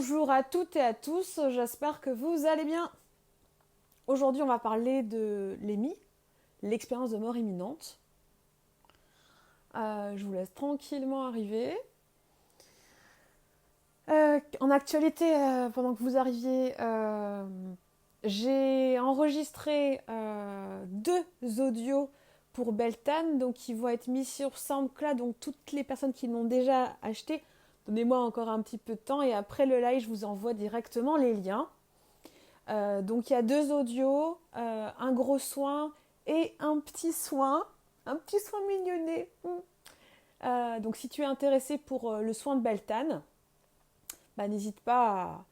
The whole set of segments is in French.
Bonjour à toutes et à tous, j'espère que vous allez bien. Aujourd'hui, on va parler de l'EMI, l'expérience de mort imminente. Je vous laisse tranquillement arriver. En actualité, pendant que vous arriviez, j'ai enregistré deux audios pour Beltane, donc qui vont être mis sur SoundCloud. Donc toutes les personnes qui l'ont déjà acheté, donnez-moi encore un petit peu de temps et après le live, je vous envoie directement les liens. Donc il y a deux audios, un gros soin et un petit soin mignonné. Donc si tu es intéressé pour le soin de Beltane, bah, n'hésite pas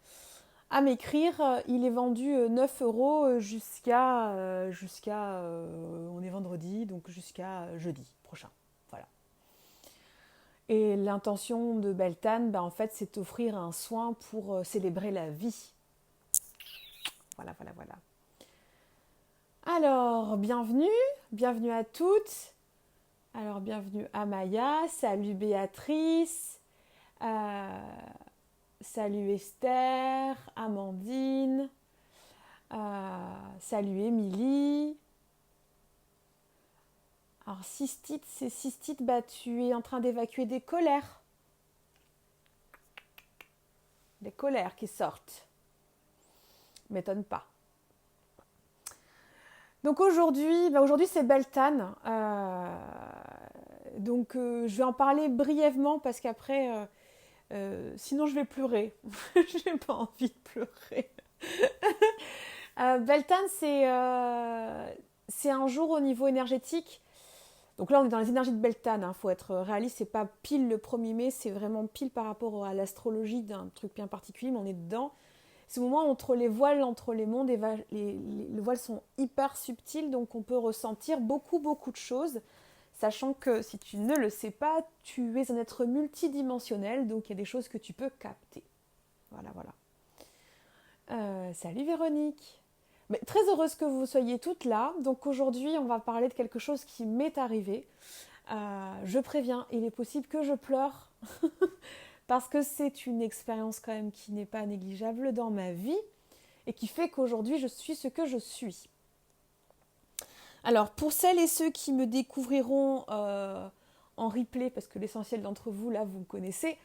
à m'écrire. Il est vendu 9 euros on est vendredi, donc jusqu'à jeudi prochain. Voilà. Et l'intention de Beltane, bah, en fait, c'est d'offrir un soin pour célébrer la vie. Voilà, voilà, voilà. Alors, bienvenue à toutes. Alors, bienvenue à Maya, salut Béatrice, euh, salut Esther, Amandine, salut Émilie. Alors, cystite, c'est cystite, bah tu es en train d'évacuer des colères. Des colères qui sortent. M'étonne pas. Donc aujourd'hui c'est Beltane. Je vais en parler brièvement parce qu'après, sinon je vais pleurer. J'ai pas envie de pleurer. Beltane, c'est un jour au niveau énergétique. Donc là, on est dans les énergies de Beltane. Il faut être réaliste, c'est pas pile le 1er mai, c'est vraiment pile par rapport à l'astrologie d'un truc bien particulier, mais on est dedans. C'est le moment entre les voiles, entre les mondes, les voiles sont hyper subtils, donc on peut ressentir beaucoup, beaucoup de choses, sachant que si tu ne le sais pas, tu es un être multidimensionnel, donc il y a des choses que tu peux capter. Voilà, voilà. Salut Véronique. Mais très heureuse que vous soyez toutes là. Donc aujourd'hui, on va parler de quelque chose qui m'est arrivé. Je préviens, il est possible que je pleure parce que c'est une expérience quand même qui n'est pas négligeable dans ma vie et qui fait qu'aujourd'hui, je suis ce que je suis. Alors, pour celles et ceux qui me découvriront en replay, parce que l'essentiel d'entre vous, là, vous me connaissez,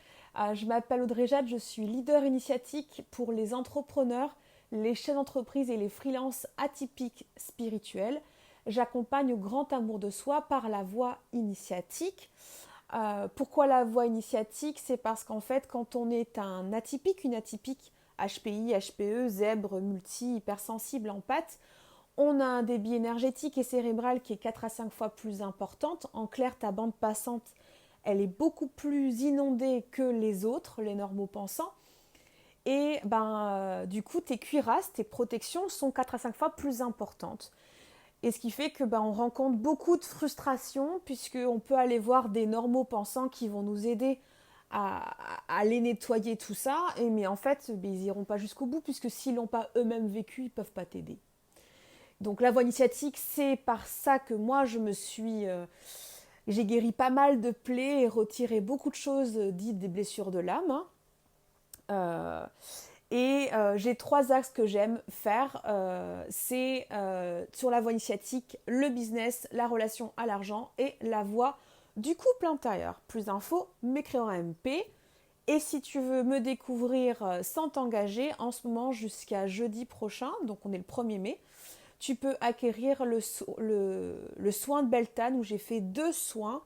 je m'appelle Audrey Jade, je suis leader initiatique pour les entrepreneurs, les chefs d'entreprise et les freelances atypiques spirituels. J'accompagne au grand amour de soi par la voie initiatique. Pourquoi la voie initiatique? C'est parce qu'en fait, quand on est un atypique, une atypique, HPI, HPE, zèbre, multi, hypersensible, empathe, on a un débit énergétique et cérébral qui est 4 à 5 fois plus importante. En clair, ta bande passante, elle est beaucoup plus inondée que les autres, les normaux pensants. Et du coup, tes cuirasses, tes protections sont 4 à 5 fois plus importantes. Et ce qui fait que on rencontre beaucoup de frustration, puisqu'on peut aller voir des normaux pensants qui vont nous aider à aller nettoyer tout ça. Mais en fait, ils n'iront pas jusqu'au bout, puisque s'ils ne l'ont pas eux-mêmes vécu, ils ne peuvent pas t'aider. Donc la voie initiatique, c'est par ça que moi, j'ai guéri pas mal de plaies et retiré beaucoup de choses dites des blessures de l'âme. J'ai 3 axes que j'aime faire. C'est sur la voie initiatique, le business, la relation à l'argent et la voie du couple intérieur. Plus d'infos, m'écrire en MP. Et si tu veux me découvrir sans t'engager, en ce moment jusqu'à jeudi prochain, donc on est le 1er mai, tu peux acquérir le soin de Beltane où j'ai fait 2 soins.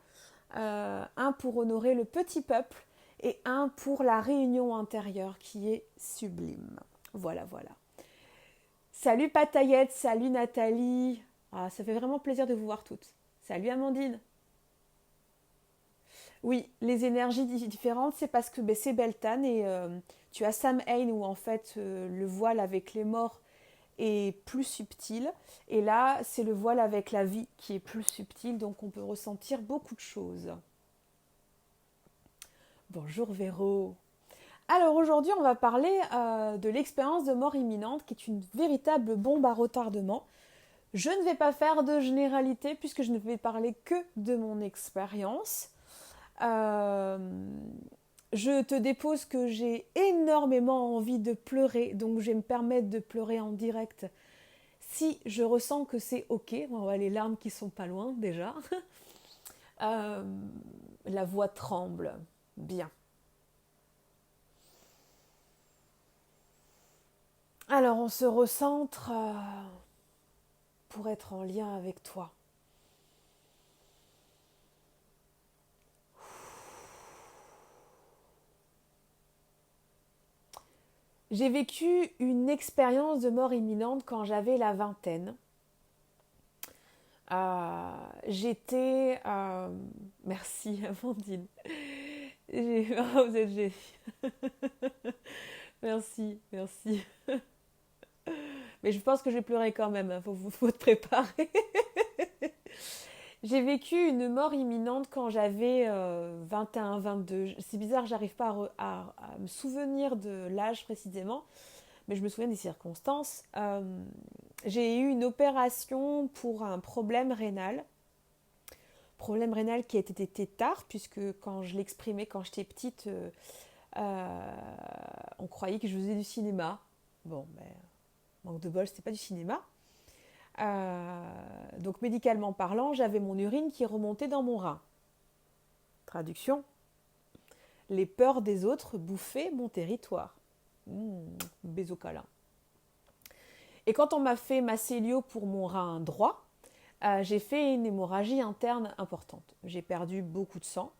Un pour honorer le petit peuple et un pour la réunion intérieure qui est sublime. Voilà, voilà. Salut Patayette, salut Nathalie. Ah, ça fait vraiment plaisir de vous voir toutes. Salut Amandine. Oui, les énergies différentes, c'est parce que c'est Beltane et tu as Samhain où en fait le voile avec les morts est plus subtil. Et là, c'est le voile avec la vie qui est plus subtil, donc on peut ressentir beaucoup de choses. Bonjour Véro. Alors aujourd'hui, on va parler de l'expérience de mort imminente qui est une véritable bombe à retardement. Je ne vais pas faire de généralité puisque je ne vais parler que de mon expérience. Je je te dépose que j'ai énormément envie de pleurer, donc je vais me permettre de pleurer en direct. Si je ressens que c'est ok, on voit les larmes qui sont pas loin déjà. Euh, la voix tremble. Bien. Alors on se recentre pour être en lien avec toi. J'ai vécu une expérience de mort imminente quand j'avais la vingtaine. J'étais... merci Amandine. Vous êtes géniale. Merci, merci. Mais je pense que j'ai pleuré quand même, hein. Faut te préparer. J'ai vécu une mort imminente quand j'avais 21, 22. C'est bizarre, j'arrive pas à me souvenir de l'âge précisément, mais je me souviens des circonstances. J'ai eu une opération pour un problème rénal. Problème rénal qui a été tard, puisque quand je l'exprimais quand j'étais petite, on croyait que je faisais du cinéma. Bon, ben, manque de bol, c'était pas du cinéma. Donc médicalement parlant, j'avais mon urine qui remontait dans mon rein. Traduction, les peurs des autres bouffaient mon territoire. Baiser câlin. Et quand on m'a fait ma célio pour mon rein droit, j'ai fait une hémorragie interne importante. J'ai perdu beaucoup de sang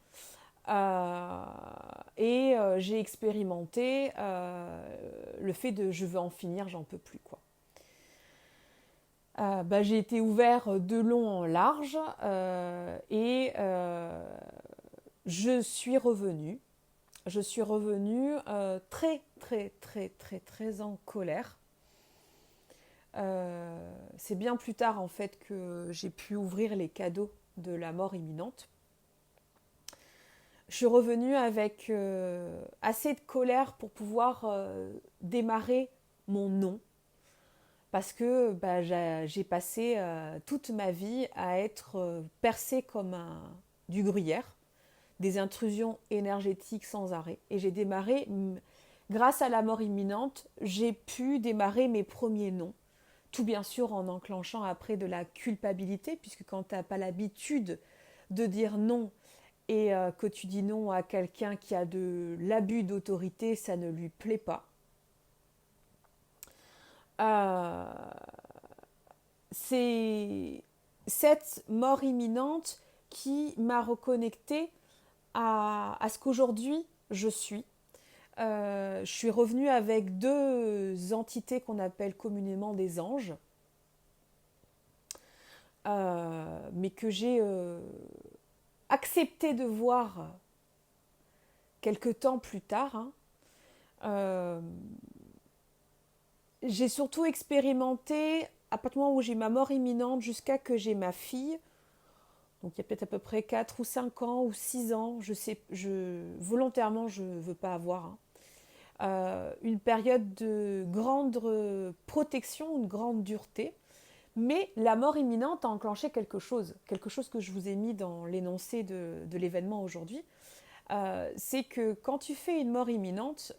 et j'ai expérimenté le fait de je veux en finir, j'en peux plus quoi. J'ai été ouvert de long en large et je suis revenue. Je suis revenue très, très, très, très, très en colère. C'est bien plus tard en fait que j'ai pu ouvrir les cadeaux de la mort imminente. Je suis revenue avec assez de colère pour pouvoir démarrer mon non. Parce que j'ai passé toute ma vie à être percée comme du gruyère, des intrusions énergétiques sans arrêt. Et j'ai démarré, grâce à la mort imminente, j'ai pu démarrer mes premiers non. Tout bien sûr en enclenchant après de la culpabilité, puisque quand tu n'as pas l'habitude de dire non et que tu dis non à quelqu'un qui a de l'abus d'autorité, ça ne lui plaît pas. C'est cette mort imminente qui m'a reconnectée à ce qu'aujourd'hui je suis. Je suis revenue avec deux entités qu'on appelle communément des anges, mais que j'ai accepté de voir quelque temps plus tard. J'ai surtout expérimenté, à partir du moment où j'ai ma mort imminente jusqu'à que j'ai ma fille, donc il y a peut-être à peu près 4 ou 5 ans ou 6 ans, volontairement je ne veux pas avoir, une période de grande protection, une grande dureté, mais la mort imminente a enclenché quelque chose que je vous ai mis dans l'énoncé de l'événement aujourd'hui, c'est que quand tu fais une mort imminente,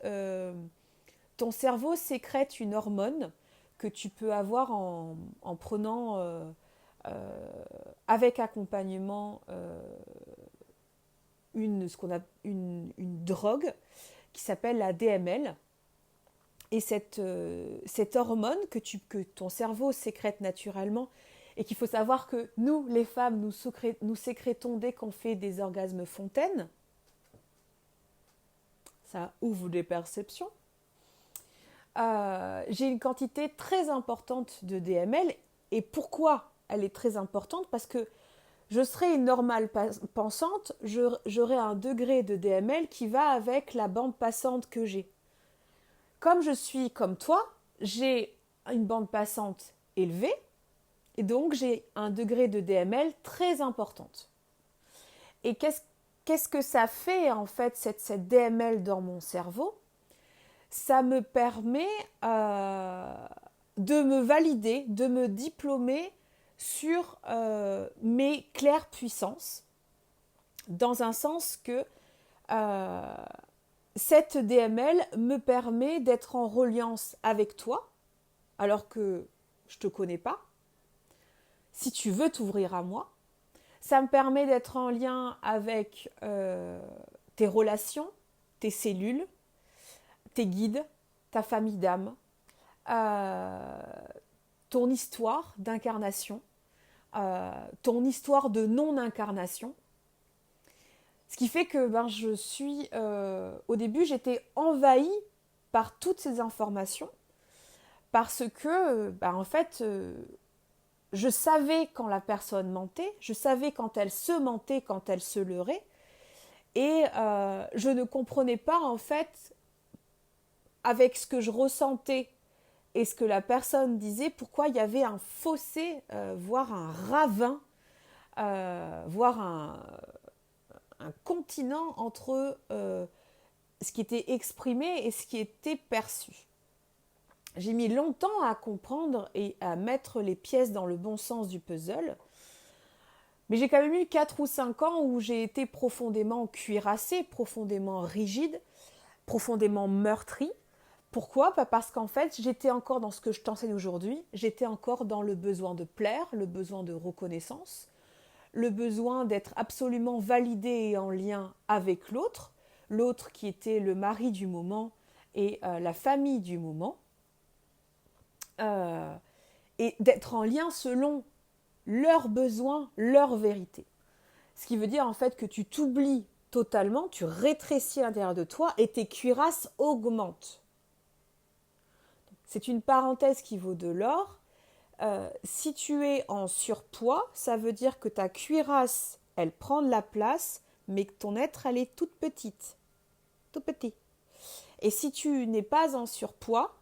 ton cerveau sécrète une hormone que tu peux avoir en prenant avec accompagnement ce qu'on a une drogue qui s'appelle la DML. Et cette hormone que ton cerveau sécrète naturellement, et qu'il faut savoir que nous, les femmes, nous sécrétons dès qu'on fait des orgasmes fontaines, ça ouvre des perceptions. J'ai une quantité très importante de DML. Et pourquoi elle est très importante? Parce que je serai une normale pensante, j'aurai un degré de DML qui va avec la bande passante que j'ai. Comme je suis comme toi, j'ai une bande passante élevée et donc j'ai un degré de DML très importante. Et qu'est-ce que ça fait en fait cette DML dans mon cerveau? Ça me permet de me valider, de me diplômer sur mes claires puissances, dans un sens que cette DML me permet d'être en reliance avec toi, alors que je ne te connais pas, si tu veux t'ouvrir à moi. Ça me permet d'être en lien avec tes relations, tes cellules, tes guides, ta famille d'âme, euh, ton histoire d'incarnation, ton histoire de non-incarnation. Ce qui fait que je suis, au début, j'étais envahie par toutes ces informations parce que, en fait, je savais quand la personne mentait, je savais quand elle se mentait, quand elle se leurrait, et je ne comprenais pas, en fait, avec ce que je ressentais et ce que la personne disait, pourquoi il y avait un fossé, voire un ravin, voire un continent entre ce qui était exprimé et ce qui était perçu. J'ai mis longtemps à comprendre et à mettre les pièces dans le bon sens du puzzle, mais j'ai quand même eu 4 ou 5 ans où j'ai été profondément cuirassée, profondément rigide, profondément meurtrie. Pourquoi ? Parce qu'en fait, j'étais encore dans ce que je t'enseigne aujourd'hui, j'étais encore dans le besoin de plaire, le besoin de reconnaissance, le besoin d'être absolument validé et en lien avec l'autre, l'autre qui était le mari du moment et la famille du moment, et d'être en lien selon leurs besoins, leur vérité. Ce qui veut dire en fait que tu t'oublies totalement, tu rétrécis à l'intérieur de toi et tes cuirasses augmentent. C'est une parenthèse qui vaut de l'or. Si tu es en surpoids, ça veut dire que ta cuirasse, elle prend de la place, mais que ton être, elle est toute petite. Tout petit. Et si tu n'es pas en surpoids,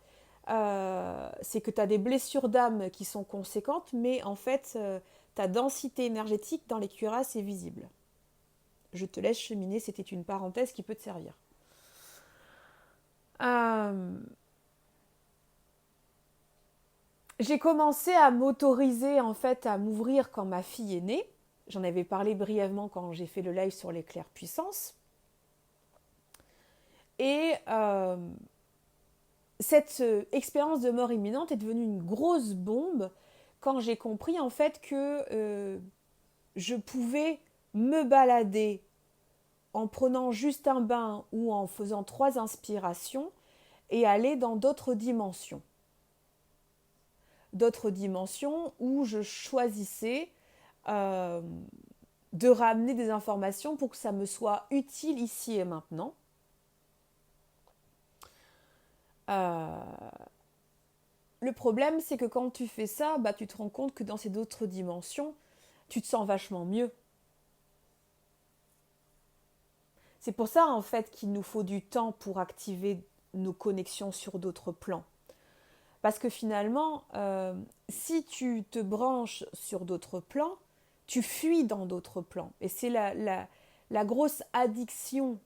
c'est que tu as des blessures d'âme qui sont conséquentes, mais en fait, ta densité énergétique dans les cuirasses est visible. Je te laisse cheminer, c'était une parenthèse qui peut te servir. J'ai commencé à m'autoriser en fait à m'ouvrir quand ma fille est née. J'en avais parlé brièvement quand j'ai fait le live sur les claires puissances. Et cette expérience de mort imminente est devenue une grosse bombe quand j'ai compris en fait que je pouvais me balader en prenant juste un bain ou en faisant 3 inspirations et aller dans d'autres dimensions. D'autres dimensions où je choisissais de ramener des informations pour que ça me soit utile ici et maintenant. Le problème, c'est que quand tu fais ça, tu te rends compte que dans ces d'autres dimensions, tu te sens vachement mieux. C'est pour ça, en fait, qu'il nous faut du temps pour activer nos connexions sur d'autres plans. Parce que finalement, si tu te branches sur d'autres plans, tu fuis dans d'autres plans. Et c'est la grosse addiction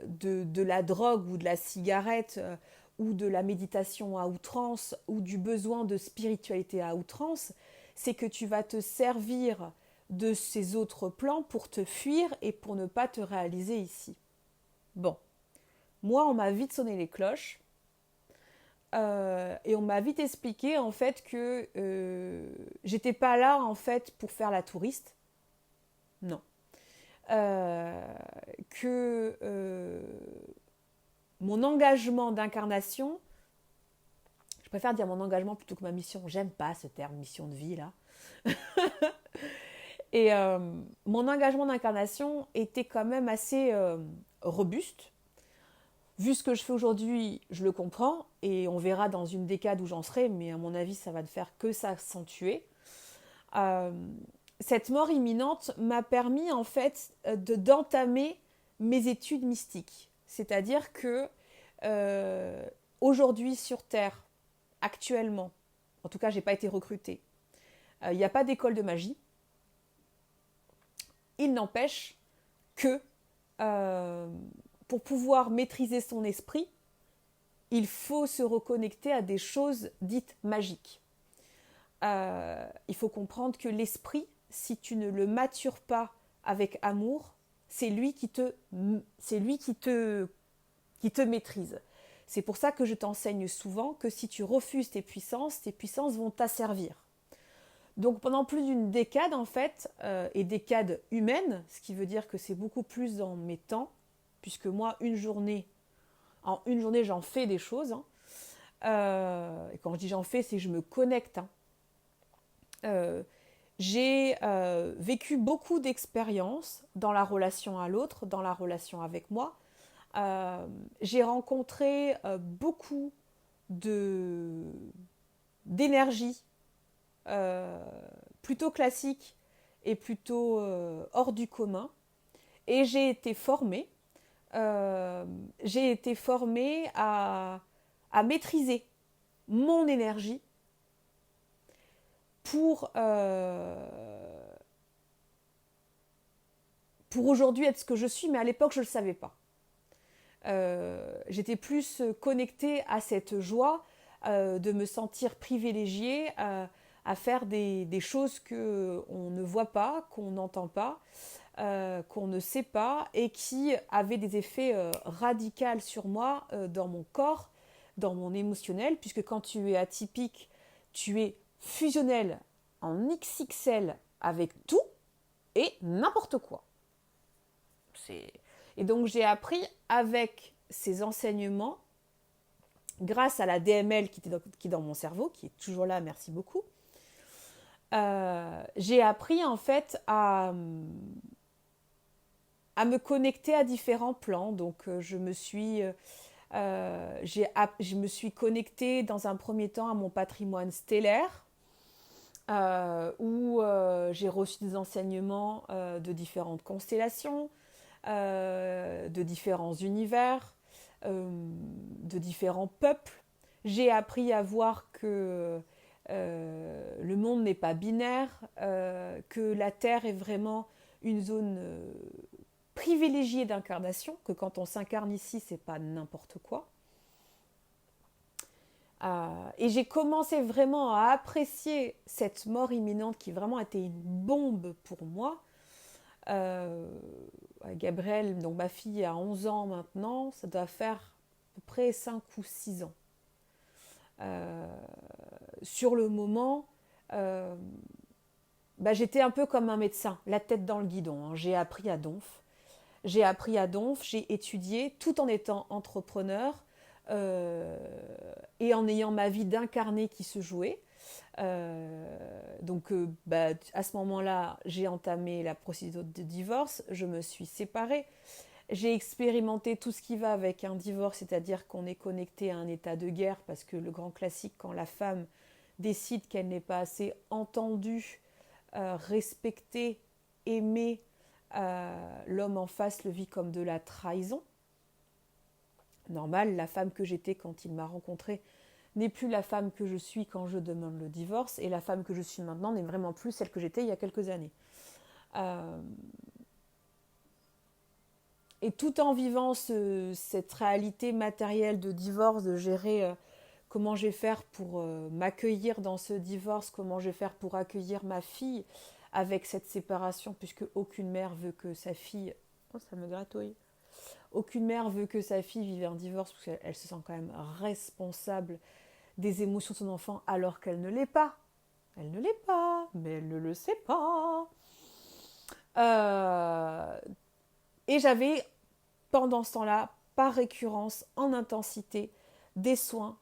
de la drogue ou de la cigarette ou de la méditation à outrance ou du besoin de spiritualité à outrance, c'est que tu vas te servir de ces autres plans pour te fuir et pour ne pas te réaliser ici. Bon, moi on m'a vite sonné les cloches et on m'a vite expliqué en fait que j'étais pas là en fait pour faire la touriste, non. Que mon engagement d'incarnation, je préfère dire mon engagement plutôt que ma mission, j'aime pas ce terme mission de vie là, et mon engagement d'incarnation était quand même assez robuste. Vu ce que je fais aujourd'hui, je le comprends et on verra dans une décade où j'en serai, mais à mon avis ça va ne faire que s'accentuer. Cette mort imminente m'a permis en fait d'entamer mes études mystiques. C'est-à-dire que aujourd'hui sur Terre, actuellement, en tout cas j'ai pas été recrutée, il n'y a pas d'école de magie. Il n'empêche que pour pouvoir maîtriser son esprit, il faut se reconnecter à des choses dites magiques. Il faut comprendre que l'esprit, si tu ne le matures pas avec amour, c'est lui qui te maîtrise. C'est pour ça que je t'enseigne souvent que si tu refuses tes puissances vont t'asservir. Donc pendant plus d'une décade en fait, et décade humaine, ce qui veut dire que c'est beaucoup plus dans mes temps, puisque moi en une journée j'en fais des choses, hein. Et quand je dis j'en fais, c'est que je me connecte, hein. J'ai vécu beaucoup d'expériences dans la relation à l'autre, dans la relation avec moi. J'ai rencontré beaucoup d'énergie plutôt classique et plutôt hors du commun. Et j'ai été formée à maîtriser mon énergie pour aujourd'hui être ce que je suis, mais à l'époque je ne le savais pas. J'étais plus connectée à cette joie de me sentir privilégiée à faire des choses qu'on ne voit pas, qu'on n'entend pas, qu'on ne sait pas et qui avaient des effets radicaux sur moi dans mon corps, dans mon émotionnel, puisque quand tu es atypique, tu es fusionnel en XXL avec tout et n'importe quoi. Et donc j'ai appris avec ces enseignements, grâce à la DML qui est dans mon cerveau, qui est toujours là, merci beaucoup, j'ai appris en fait à me connecter à différents plans. Donc je me suis connectée dans un premier temps à mon patrimoine stellaire, où j'ai reçu des enseignements de différentes constellations, de différents univers, de différents peuples. J'ai appris à voir que le monde n'est pas binaire, que la Terre est vraiment une zone privilégiée d'incarnation, que quand on s'incarne ici, c'est pas n'importe quoi. Et j'ai commencé vraiment à apprécier cette mort imminente qui vraiment était une bombe pour moi. Gabrielle, donc ma fille a 11 ans maintenant, ça doit faire à peu près 5 ou 6 ans. Sur le moment, j'étais un peu comme un médecin, la tête dans le guidon, hein. J'ai appris à Donf, j'ai étudié tout en étant entrepreneur et en ayant ma vie d'incarné qui se jouait. Donc à ce moment-là, j'ai entamé la procédure de divorce, je me suis séparée. J'ai expérimenté tout ce qui va avec un divorce, c'est-à-dire qu'on est connecté à un état de guerre, parce que le grand classique, quand la femme décide qu'elle n'est pas assez entendue, respectée, aimée, l'homme en face le vit comme de la trahison. Normal, la femme que j'étais quand il m'a rencontrée n'est plus la femme que je suis quand je demande le divorce, et la femme que je suis maintenant n'est vraiment plus celle que j'étais il y a quelques années. Et tout en vivant cette réalité matérielle de divorce, de gérer comment je vais faire pour m'accueillir dans ce divorce, comment je vais faire pour accueillir ma fille avec cette séparation, puisque aucune mère veut que sa fille... Oh, ça me gratouille. Aucune mère veut que sa fille vive un divorce, parce qu'elle se sent quand même responsable des émotions de son enfant, alors qu'elle ne l'est pas. Elle ne l'est pas, mais elle ne le sait pas. Et j'avais, pendant ce temps-là, par récurrence, en intensité, des soins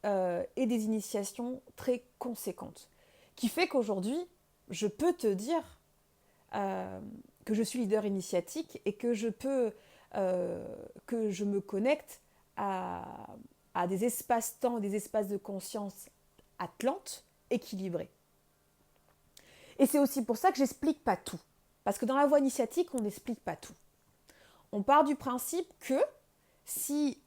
et des initiations très conséquentes. Qui fait qu'aujourd'hui, je peux te dire que je suis leader initiatique et que que je me connecte à des espaces-temps, des espaces de conscience atlantes, équilibrés. Et c'est aussi pour ça que j'explique pas tout. Parce que dans la voie initiatique, on n'explique pas tout. On part du principe que si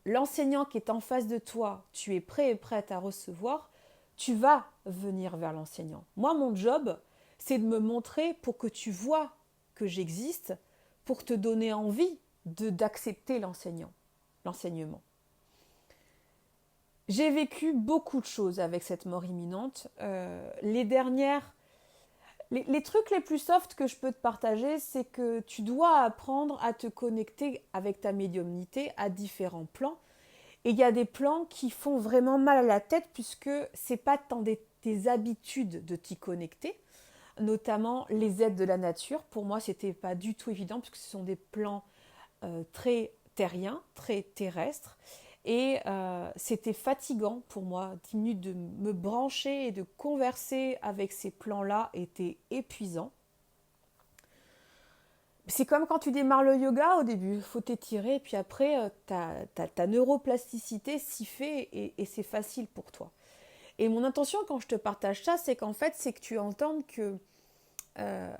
l'enseignant qui est en face de toi, tu es prêt et prête à recevoir, tu vas venir vers l'enseignant. Moi, mon job, c'est de me montrer pour que tu vois que j'existe, pour te donner envie d'accepter l'enseignement. J'ai vécu beaucoup de choses avec cette mort imminente. Les dernières Les trucs les plus soft que je peux te partager, c'est que tu dois apprendre à te connecter avec ta médiumnité à différents plans. Et il y a des plans qui font vraiment mal à la tête puisque c'est pas tant tes habitudes de t'y connecter, notamment les aides de la nature. Pour moi, c'était pas du tout évident puisque ce sont des plans très terriens, très terrestres. Et c'était fatigant pour moi. 10 minutes de me brancher et de converser avec ces plans-là était épuisant. C'est comme quand tu démarres le yoga au début, il faut t'étirer, et puis après, ta neuroplasticité s'y fait et c'est facile pour toi. Et mon intention quand je te partage ça, c'est qu'en fait, c'est que tu entendes que euh,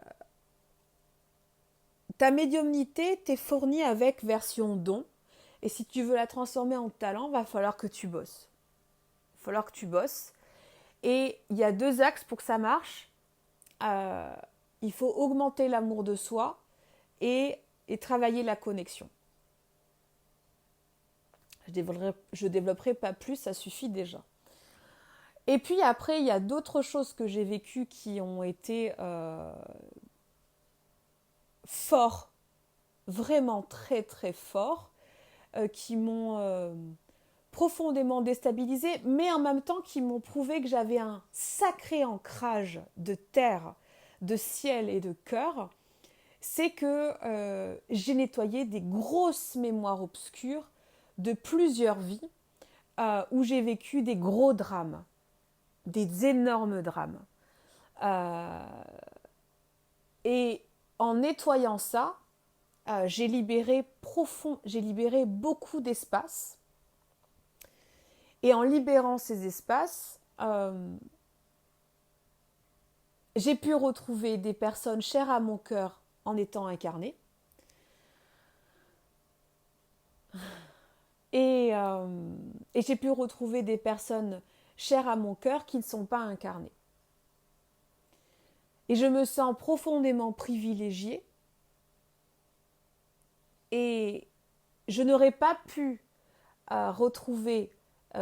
ta médiumnité t'est fournie avec version don, et si tu veux la transformer en talent, va falloir que tu bosses. Il va falloir que tu bosses. Et il y a 2 axes pour que ça marche. Euh, il faut augmenter l'amour de soi et travailler la connexion. Je développerai pas plus, ça suffit déjà. Et puis après, il y a d'autres choses que j'ai vécues qui ont été forts, vraiment très très forts, qui m'ont profondément déstabilisée, mais en même temps qui m'ont prouvé que j'avais un sacré ancrage de terre, de ciel et de cœur. C'est que j'ai nettoyé des grosses mémoires obscures de plusieurs vies où j'ai vécu des gros drames, des énormes drames. Euh, et en nettoyant ça, j'ai libéré beaucoup d'espace. Et en libérant ces espaces, j'ai pu retrouver des personnes chères à mon cœur en étant incarnées. Et j'ai pu retrouver des personnes chères à mon cœur qui ne sont pas incarnées. Et je me sens profondément privilégiée. Et je n'aurais pas pu retrouver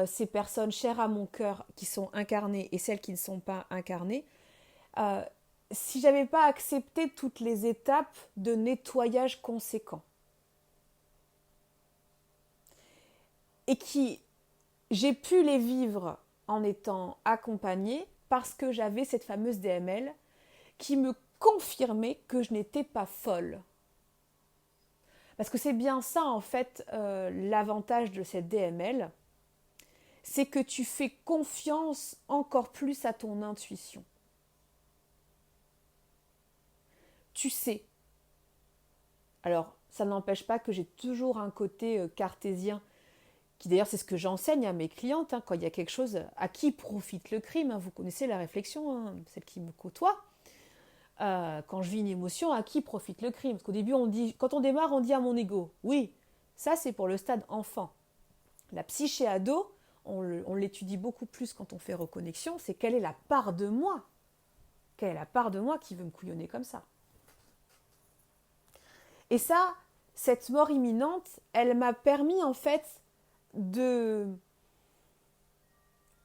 ces personnes chères à mon cœur qui sont incarnées et celles qui ne sont pas incarnées euh, si j'avais pas accepté toutes les étapes de nettoyage conséquents. Et j'ai pu les vivre en étant accompagnée parce que j'avais cette fameuse DML qui me confirmait que je n'étais pas folle. Parce que c'est bien ça en fait l'avantage de cette DML, c'est que tu fais confiance encore plus à ton intuition. Tu sais. Alors, ça n'empêche pas que j'ai toujours un côté cartésien, qui d'ailleurs c'est ce que j'enseigne à mes clientes, quand il y a quelque chose, à qui profite le crime, vous connaissez la réflexion, celle qui me côtoie. Quand je vis une émotion, à qui profite le crime? Parce qu'au début, quand on démarre, on dit à mon ego. Oui, ça c'est pour le stade enfant. La psyché ado, on l'étudie beaucoup plus quand on fait reconnexion, c'est quelle est la part de moi? Quelle est la part de moi qui veut me couillonner comme ça? Et ça, cette mort imminente, elle m'a permis en fait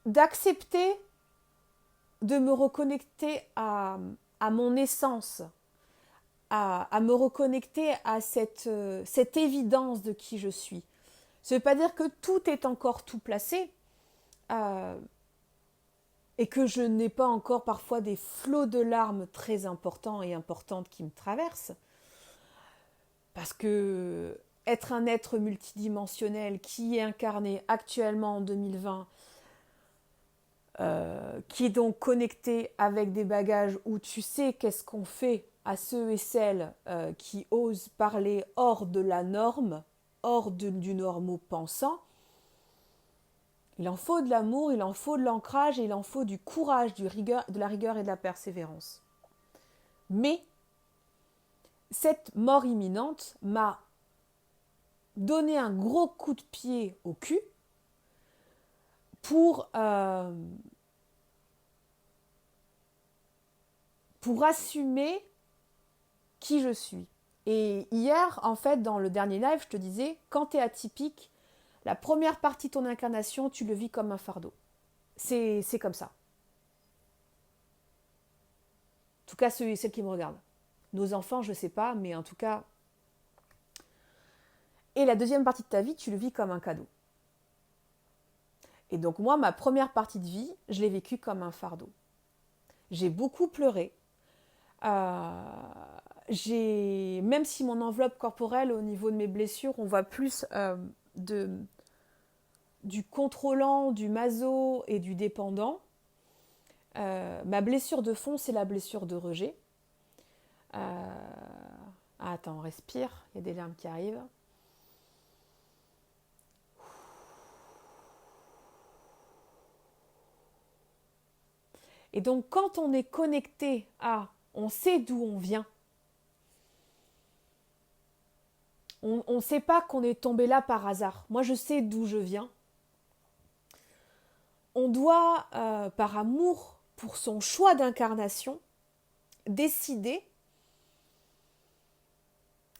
d'accepter de me reconnecter à mon essence, à me reconnecter à cette évidence de qui je suis. Ça ne veut pas dire que tout est encore tout placé et que je n'ai pas encore parfois des flots de larmes très importants et importantes qui me traversent. Parce que être un être multidimensionnel qui est incarné actuellement en 2020, qui est donc connecté avec des bagages où tu sais qu'est-ce qu'on fait à ceux et celles qui osent parler hors de la norme, hors du normo-pensant, il en faut de l'amour, il en faut de l'ancrage, et il en faut du courage, de la rigueur et de la persévérance. Mais cette mort imminente m'a donné un gros coup de pied au cul pour assumer qui je suis. Et hier, en fait, dans le dernier live, je te disais, quand tu es atypique, la première partie de ton incarnation, tu le vis comme un fardeau. C'est comme ça. tout cas, ceux et celles qui me regardent. Nos enfants, je ne sais pas, mais en tout cas... Et la deuxième partie de ta vie, tu le vis comme un cadeau. Et donc moi, ma première partie de vie, je l'ai vécue comme un fardeau. J'ai beaucoup pleuré. Même si mon enveloppe corporelle, au niveau de mes blessures, on voit plus du contrôlant, du maso et du dépendant, ma blessure de fond, c'est la blessure de rejet. Attends, on respire, il y a des larmes qui arrivent. Et donc, quand on est connecté on sait d'où on vient, on ne sait pas qu'on est tombé là par hasard. Moi, je sais d'où je viens. On doit, par amour pour son choix d'incarnation, décider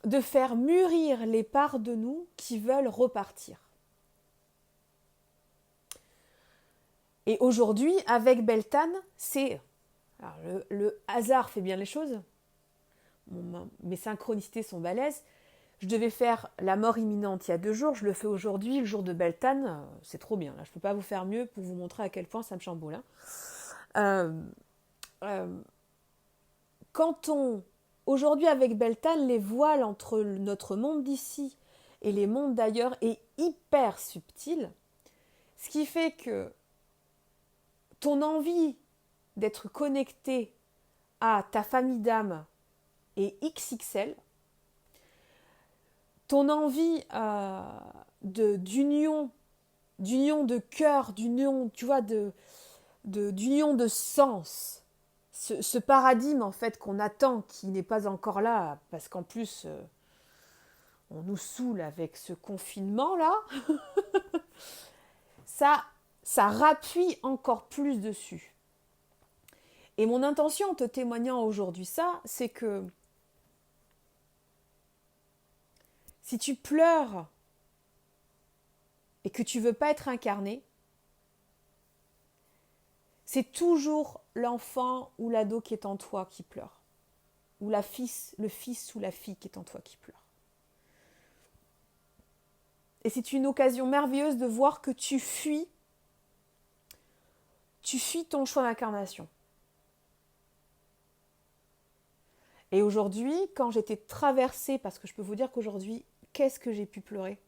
de faire mûrir les parts de nous qui veulent repartir. Et aujourd'hui, avec Beltane, le hasard fait bien les choses. Mes synchronicités sont balèzes. Je devais faire la mort imminente il y a 2 jours, je le fais aujourd'hui, le jour de Beltane, c'est trop bien. Là, je ne peux pas vous faire mieux pour vous montrer à quel point ça me chamboule. Aujourd'hui avec Beltane, les voiles entre notre monde d'ici et les mondes d'ailleurs est hyper subtil, ce qui fait que ton envie d'être connecté à ta famille d'âme est XXL, ton envie d'union de cœur, d'union, tu vois, d'union de sens, ce paradigme en fait qu'on attend, qui n'est pas encore là, parce qu'en plus on nous saoule avec ce confinement là, ça rappuie encore plus dessus. Et mon intention en te témoignant aujourd'hui ça, c'est que si tu pleures et que tu veux pas être incarné, c'est toujours l'enfant ou l'ado qui est en toi qui pleure. Ou le fils ou la fille qui est en toi qui pleure. Et c'est une occasion merveilleuse de voir que tu fuis ton choix d'incarnation. Et aujourd'hui, quand j'étais traversée, parce que je peux vous dire qu'aujourd'hui, qu'est-ce que j'ai pu pleurer ?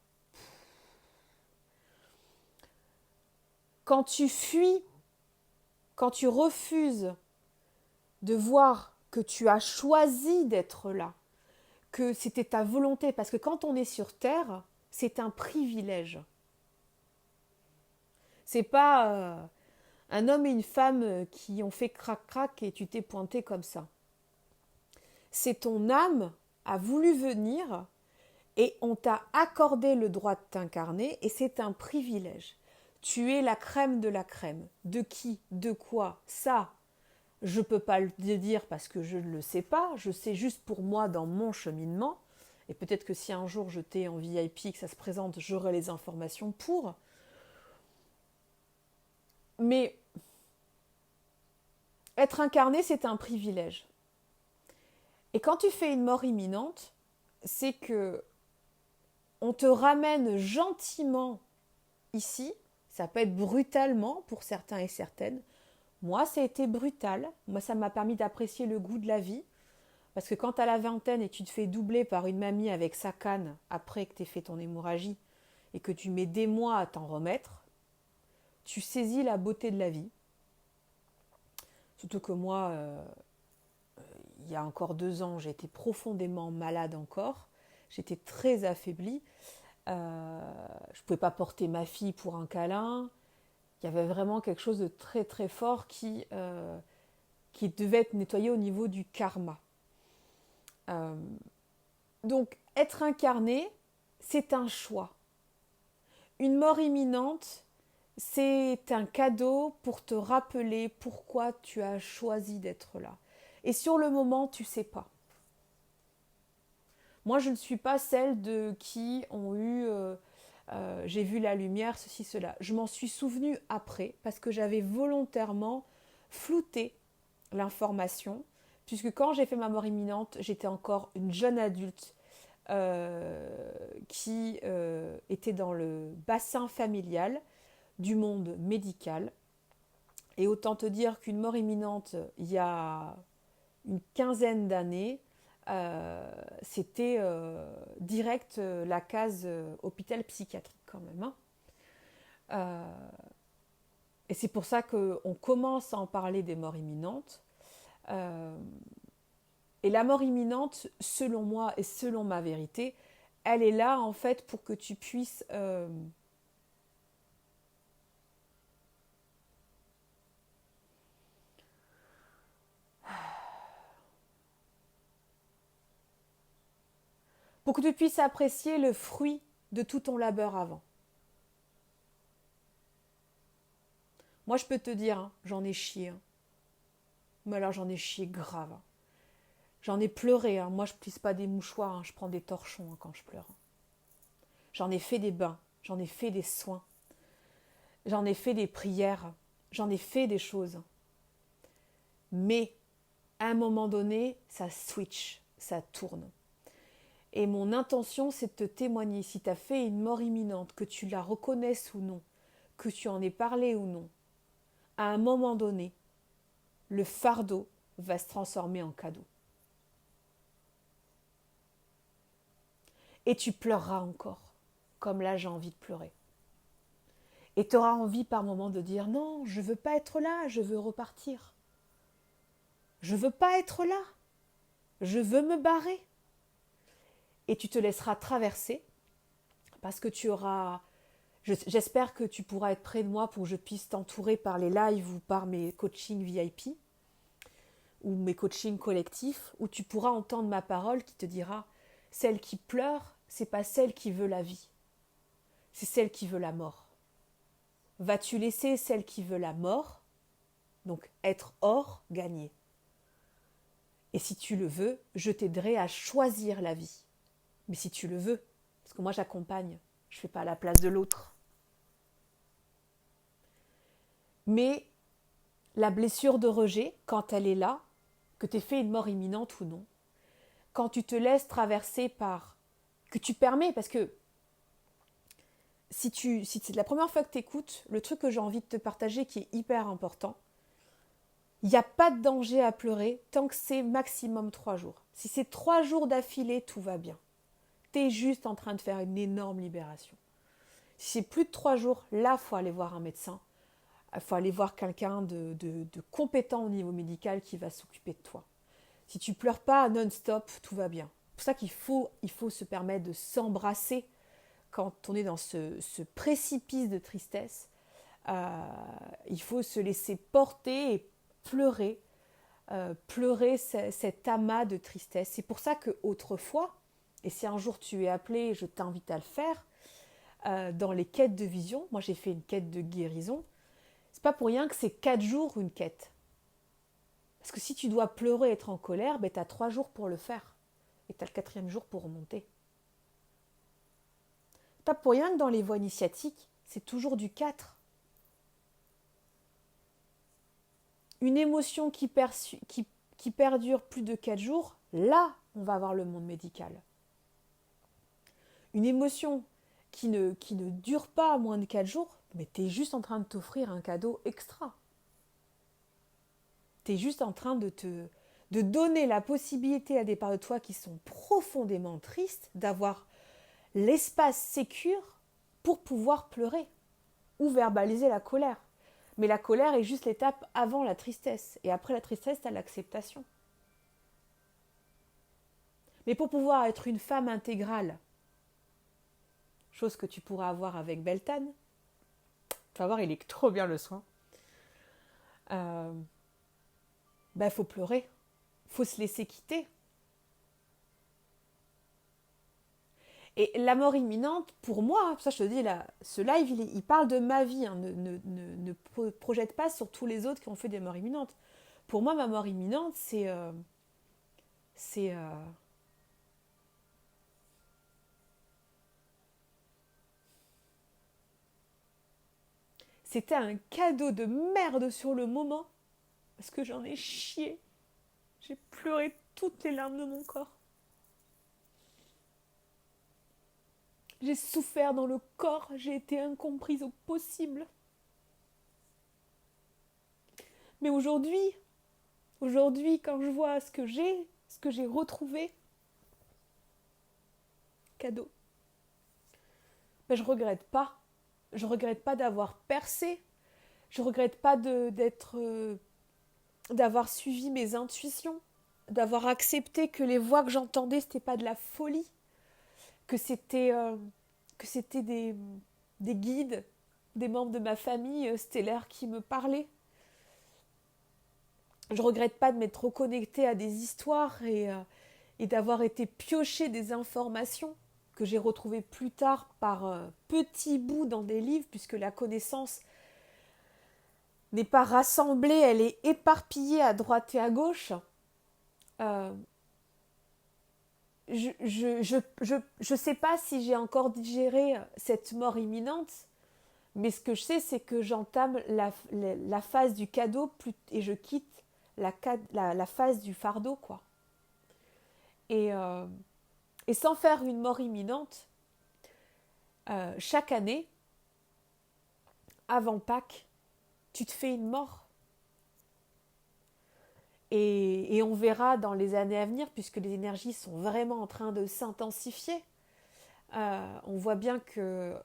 Quand tu fuis, quand tu refuses de voir que tu as choisi d'être là, que c'était ta volonté, parce que quand on est sur Terre, c'est un privilège. C'est pas un homme et une femme qui ont fait crac-crac et tu t'es pointé comme ça. C'est ton âme a voulu venir et on t'a accordé le droit de t'incarner et c'est un privilège. Tu es la crème de la crème. De qui ? De quoi ? Ça, je ne peux pas le dire parce que je ne le sais pas. Je sais juste pour moi dans mon cheminement. Et peut-être que si un jour je t'ai en VIP, que ça se présente, j'aurai les informations pour. Mais être incarné, c'est un privilège. Et quand tu fais une mort imminente, c'est que on te ramène gentiment ici. Ça peut être brutalement pour certains et certaines. Moi, ça a été brutal. Moi, ça m'a permis d'apprécier le goût de la vie. Parce que quand tu as la vingtaine et tu te fais doubler par une mamie avec sa canne après que tu aies fait ton hémorragie et que tu mets des mois à t'en remettre, tu saisis la beauté de la vie. Surtout que moi, il y a encore 2 ans, j'étais profondément malade encore. J'étais très affaiblie. Je ne pouvais pas porter ma fille pour un câlin. Il y avait vraiment quelque chose de très très fort qui devait être nettoyé au niveau du karma. Donc, être incarné, c'est un choix. Une mort imminente, c'est un cadeau pour te rappeler pourquoi tu as choisi d'être là. Et sur le moment, tu ne sais pas. Moi, je ne suis pas celle de qui ont eu j'ai vu la lumière, ceci, cela. Je m'en suis souvenue après parce que j'avais volontairement flouté l'information puisque quand j'ai fait ma mort imminente, j'étais encore une jeune adulte qui était dans le bassin familial du monde médical. Et autant te dire qu'une mort imminente, il y a une quinzaine d'années, c'était direct la case hôpital psychiatrique quand même. Hein. Et c'est pour ça qu'on commence à en parler des morts imminentes. Et la mort imminente, selon moi et selon ma vérité, elle est là en fait pour que tu puisses apprécier le fruit de tout ton labeur avant. Moi, je peux te dire, hein, j'en ai chié. Hein. Mais alors, j'en ai chié grave. Hein. J'en ai pleuré. Hein. Moi, je ne plisse pas des mouchoirs. Hein. Je prends des torchons hein, quand je pleure. J'en ai fait des bains. J'en ai fait des soins. J'en ai fait des prières. J'en ai fait des choses. Mais, à un moment donné, ça switch. Ça tourne. Et mon intention, c'est de te témoigner. Si tu as fait une mort imminente, que tu la reconnaisses ou non, que tu en aies parlé ou non, à un moment donné, le fardeau va se transformer en cadeau. Et tu pleureras encore, comme là j'ai envie de pleurer. Et tu auras envie par moment de dire non, je ne veux pas être là, je veux repartir. Je ne veux pas être là, je veux me barrer. Et tu te laisseras traverser parce que tu auras... J'espère que tu pourras être près de moi pour que je puisse t'entourer par les lives ou par mes coachings VIP ou mes coachings collectifs où tu pourras entendre ma parole qui te dira celle qui pleure, c'est pas celle qui veut la vie, c'est celle qui veut la mort. Vas-tu laisser celle qui veut la mort, donc être hors, gagner? Et si tu le veux, je t'aiderai à choisir la vie. Mais si tu le veux, parce que moi j'accompagne, je ne fais pas à la place de l'autre. Mais la blessure de rejet, quand elle est là, que tu aies fait une mort imminente ou non, quand tu te laisses traverser par... que tu permets, parce que si c'est la première fois que tu écoutes, le truc que j'ai envie de te partager qui est hyper important, il n'y a pas de danger à pleurer tant que c'est maximum 3 jours. Si c'est 3 jours d'affilée, tout va bien. Tu es juste en train de faire une énorme libération. Si c'est plus de 3 jours, là, il faut aller voir un médecin. Il faut aller voir quelqu'un de compétent au niveau médical qui va s'occuper de toi. Si tu pleures pas non-stop, tout va bien. C'est pour ça qu'il faut se permettre de s'embrasser quand on est dans ce précipice de tristesse. Il faut se laisser porter et pleurer, cet amas de tristesse. C'est pour ça qu'autrefois, et si un jour tu es appelé, je t'invite à le faire, dans les quêtes de vision, moi j'ai fait une quête de guérison, c'est pas pour rien que c'est 4 jours une quête. Parce que si tu dois pleurer et être en colère, ben tu as 3 jours pour le faire. Et tu as le 4e jour pour remonter. Pas pour rien que dans les voies initiatiques, c'est toujours du 4. Une émotion qui perdure plus de 4 jours, là, on va avoir le monde médical. Une émotion qui ne dure pas moins de 4 jours, mais tu es juste en train de t'offrir un cadeau extra. Tu es juste en train de donner la possibilité à des parts de toi qui sont profondément tristes d'avoir l'espace sécure pour pouvoir pleurer ou verbaliser la colère. Mais la colère est juste l'étape avant la tristesse. Et après la tristesse, tu as l'acceptation. Mais pour pouvoir être une femme intégrale, chose que tu pourras avoir avec Beltane, tu vas voir, il est trop bien le soin. Faut pleurer, faut se laisser quitter. Et la mort imminente, pour moi, pour ça je te dis, là, ce live, il parle de ma vie, hein, ne projette pas sur tous les autres qui ont fait des morts imminentes. Pour moi, ma mort imminente, c'était un cadeau de merde sur le moment, parce que j'en ai chié. J'ai pleuré toutes les larmes de mon corps. J'ai souffert dans le corps, j'ai été incomprise au possible. Mais aujourd'hui, quand je vois ce que j'ai retrouvé, cadeau, ben je regrette pas. Je regrette pas d'avoir percé. Je regrette pas d'avoir suivi mes intuitions, d'avoir accepté que les voix que j'entendais, c'était pas de la folie, que c'était des guides, des membres de ma famille stellaire qui me parlaient. Je regrette pas de m'être reconnectée à des histoires et d'avoir été piocher des informations que j'ai retrouvées plus tard par petits bouts dans des livres, puisque la connaissance n'est pas rassemblée, elle est éparpillée à droite et à gauche. Euh, je sais pas si j'ai encore digéré cette mort imminente, mais ce que je sais, c'est que j'entame la phase du cadeau et je quitte la phase du fardeau, quoi. Et, euh, et sans faire une mort imminente, chaque année, avant Pâques, tu te fais une mort. Et on verra dans les années à venir, puisque les énergies sont vraiment en train de s'intensifier. On voit bien que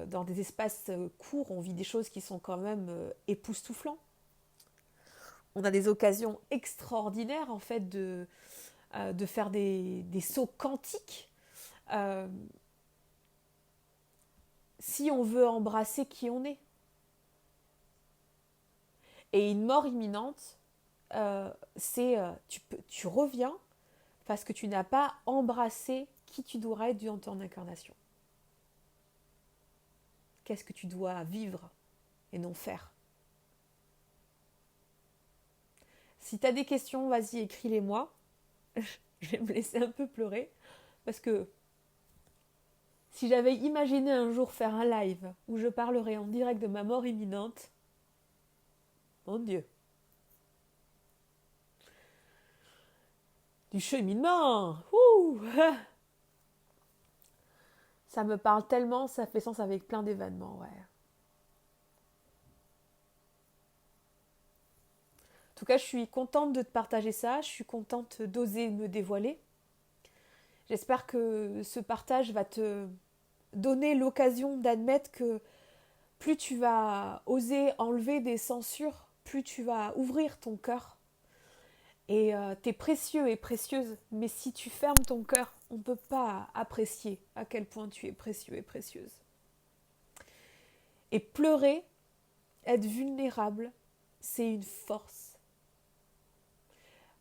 dans des espaces courts, on vit des choses qui sont quand même époustouflantes. On a des occasions extraordinaires en fait de faire des sauts quantiques. Si on veut embrasser qui on est. Et une mort imminente, c'est tu reviens parce que tu n'as pas embrassé qui tu dois être dans ton incarnation. Qu'est-ce que tu dois vivre et non faire. Si tu as des questions, vas-y, écris-les-moi. Je vais me laisser un peu pleurer parce que si j'avais imaginé un jour faire un live où je parlerais en direct de ma mort imminente, mon Dieu. Du cheminement. Ouh. Ça me parle tellement, ça fait sens avec plein d'événements, ouais. En tout cas, je suis contente de te partager ça, je suis contente d'oser me dévoiler. J'espère que ce partage va te donner l'occasion d'admettre que plus tu vas oser enlever des censures, plus tu vas ouvrir ton cœur. Et t'es précieux et précieuse, mais si tu fermes ton cœur, on ne peut pas apprécier à quel point tu es précieux et précieuse. Et pleurer, être vulnérable, c'est une force.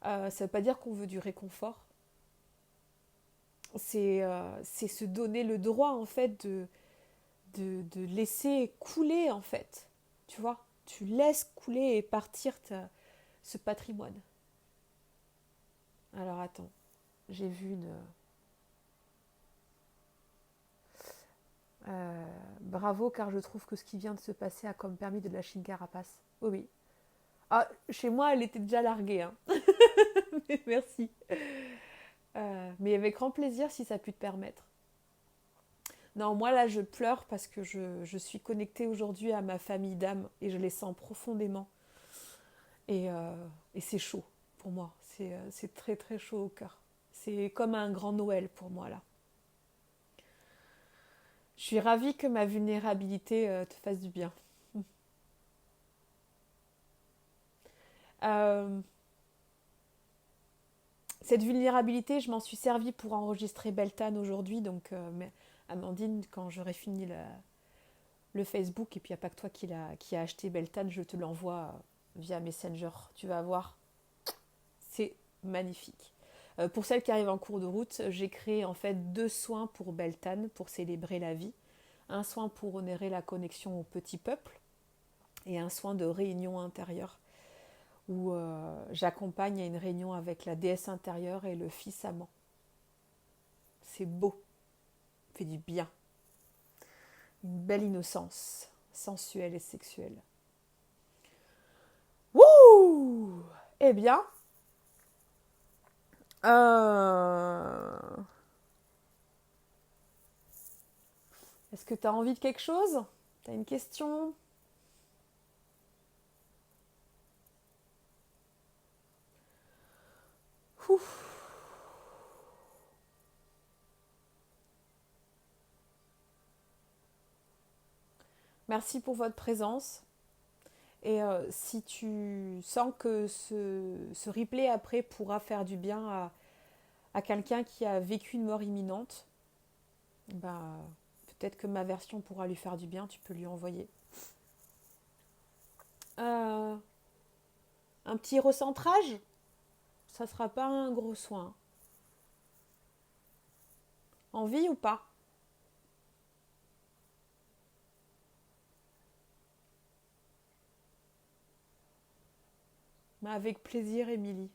Ça ne veut pas dire qu'on veut du réconfort. C'est se donner le droit, en fait, de laisser couler, en fait. Tu vois, tu laisses couler et partir ce patrimoine. Alors, attends. J'ai vu une... bravo, car je trouve que ce qui vient de se passer a comme permis de lâcher une carapace. Oh oui. Ah, chez moi, elle était déjà larguée. Hein. Mais merci. Mais avec grand plaisir si ça a pu te permettre. Non, moi là, je pleure parce que je suis connectée aujourd'hui à ma famille d'âme et je les sens profondément. Et c'est chaud pour moi. C'est très très chaud au cœur. C'est comme un grand Noël pour moi là. Je suis ravie que ma vulnérabilité te fasse du bien. Cette vulnérabilité, je m'en suis servie pour enregistrer Beltane aujourd'hui. Donc, Amandine, quand j'aurai fini le Facebook, et puis il n'y a pas que toi qui a acheté Beltane, je te l'envoie via Messenger. Tu vas voir, c'est magnifique. Pour celles qui arrivent en cours de route, j'ai créé en fait 2 soins pour Beltane, pour célébrer la vie. Un soin pour honorer la connexion au petit peuple et un soin de réunion intérieure où j'accompagne à une réunion avec la déesse intérieure et le fils amant. C'est beau, ça fait du bien. Une belle innocence sensuelle et sexuelle. Wouh! Eh bien, Est-ce que tu as envie de quelque chose? Tu as une question? Ouf. Merci pour votre présence. Et si tu sens que ce replay après pourra faire du bien à quelqu'un qui a vécu une mort imminente, bah, peut-être que ma version pourra lui faire du bien, tu peux lui envoyer. Un petit recentrage, ça sera pas un gros soin. Envie ou pas? Mais avec plaisir, Émilie.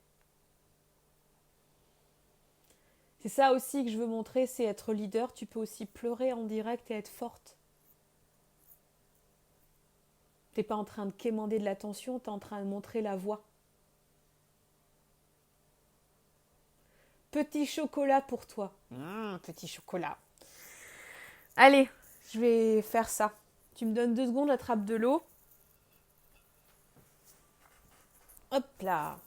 C'est ça aussi que je veux montrer, c'est être leader. Tu peux aussi pleurer en direct et être forte. T'es pas en train de quémander de l'attention, t'es en train de montrer la voie. Petit chocolat pour toi. Petit chocolat. Allez, je vais faire ça. Tu me donnes 2 secondes, j'attrape de l'eau. Hop là.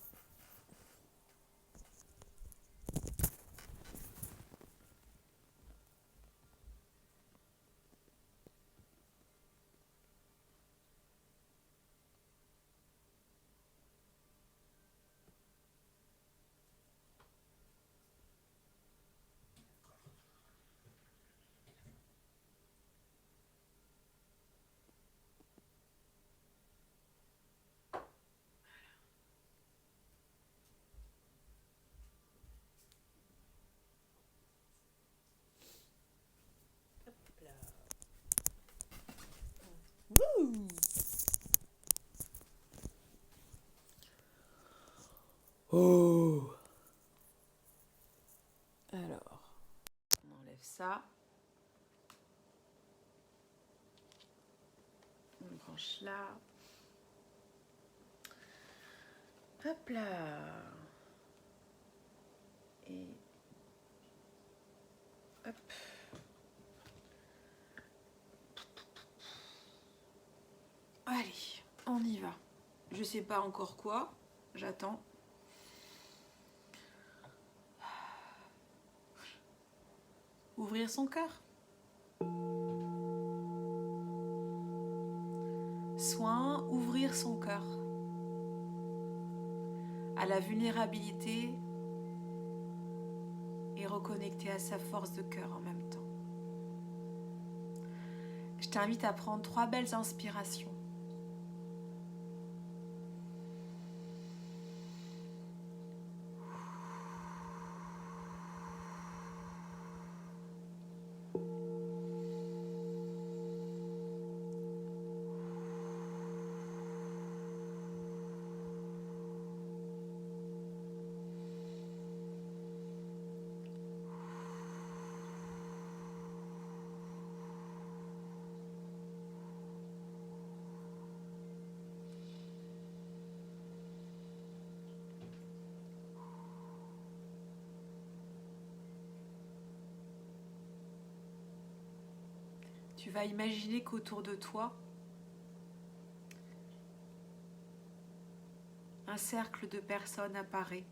Oh. Alors, on enlève ça. On branche là. Hop là. Et hop. Allez, on y va. Je sais pas encore quoi. J'attends. Ouvrir son cœur. Soin, ouvrir son cœur à la vulnérabilité et reconnecter à sa force de cœur en même temps. Je t'invite à prendre 3 belles inspirations. Tu vas imaginer qu'autour de toi, un cercle de personnes apparaît.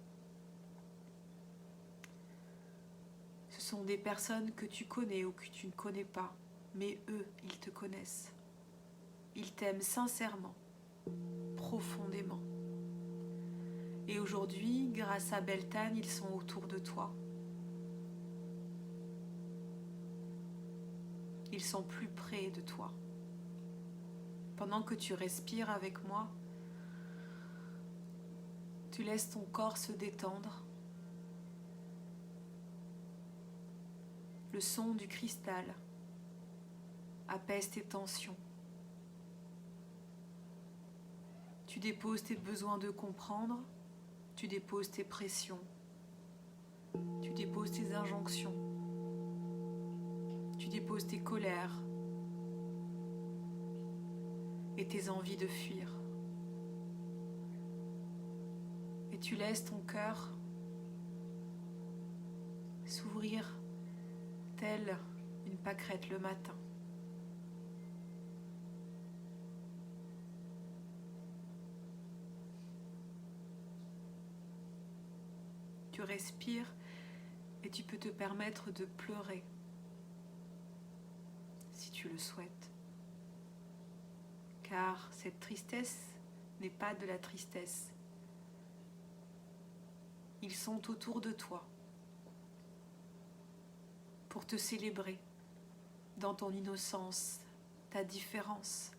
Ce sont des personnes que tu connais ou que tu ne connais pas, mais eux, ils te connaissent. Ils t'aiment sincèrement, profondément. Et aujourd'hui, grâce à Beltane, ils sont autour de toi. Ils sont plus près de toi. Pendant que tu respires avec moi, tu laisses ton corps se détendre. Le son du cristal apaise tes tensions. Tu déposes tes besoins de comprendre, tu déposes tes pressions, tu déposes tes injonctions, tu déposes tes colères et tes envies de fuir. Et tu laisses ton cœur s'ouvrir telle une pâquerette le matin. Tu respires et tu peux te permettre de pleurer si tu le souhaites. Car cette tristesse n'est pas de la tristesse. Ils sont autour de toi pour te célébrer dans ton innocence, ta différence.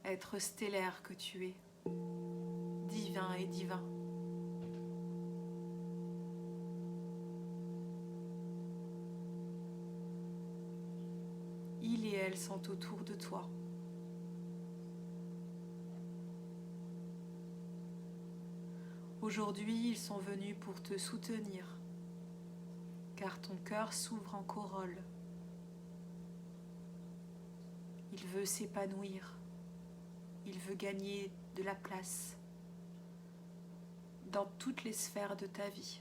Être stellaire que tu es, divin et divin. Il et elle sont autour de toi. Aujourd'hui, ils sont venus pour te soutenir, car ton cœur s'ouvre en corolle. Il veut s'épanouir, il veut gagner de la place dans toutes les sphères de ta vie.